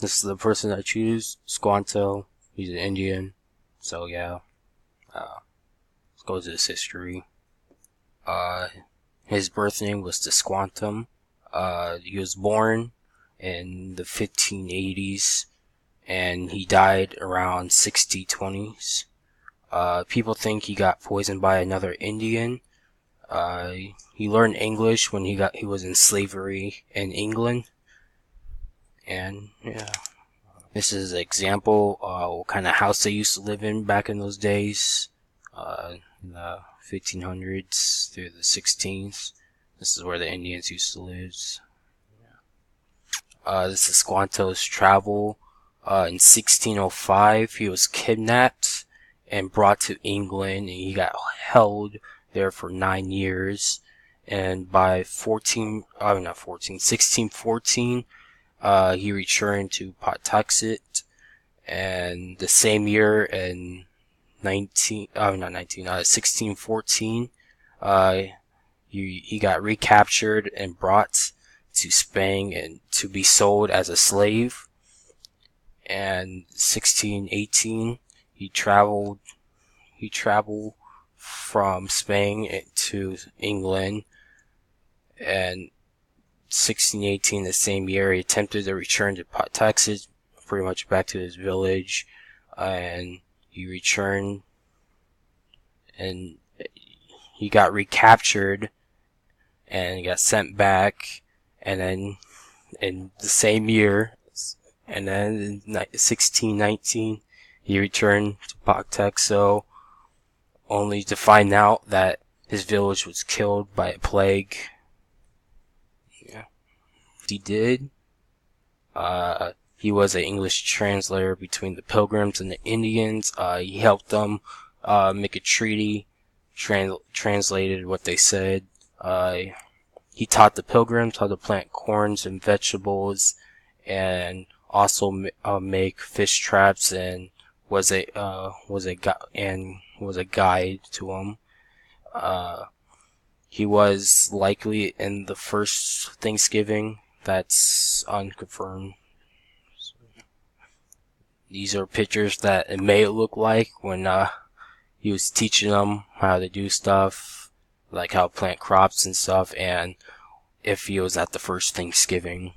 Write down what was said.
This is the person I choose, Squanto. He's an Indian. So yeah, let's go to his history. Uh, his birth name was Desquantum. He was born in the 1580s, and he died around 1620s. People think he got poisoned by another Indian. Uh, he learned English when he was in slavery in England, and yeah. This is an example what kind of house they used to live in back in those days, in the 1500s through the 16th. This is where the Indians used to live. This is Squanto's travel. In 1605, he was kidnapped and brought to England, and he got held there for 9 years. And by 1614, he returned to Pawtucket, and the same year in 1614, he got recaptured and brought to Spain and to be sold as a slave. And 1618, he traveled from Spain to England, and 1618, the same year, he attempted to return to Pawtucket, pretty much back to his village, and he returned, and he got recaptured, and he got sent back, and then in the same year, and then in 1619, he returned to Pawtucket, only to find out that his village was killed by a plague. Yeah. He did. He was an English translator between the Pilgrims and the Indians. He helped them make a treaty, translated what they said. He taught the Pilgrims how to plant corns and vegetables, and also make fish traps, and was a guide to them. He was likely in the first Thanksgiving. That's unconfirmed. These are pictures that it may look like when he was teaching them how to do stuff, like how to plant crops and stuff, and if he was at the first Thanksgiving.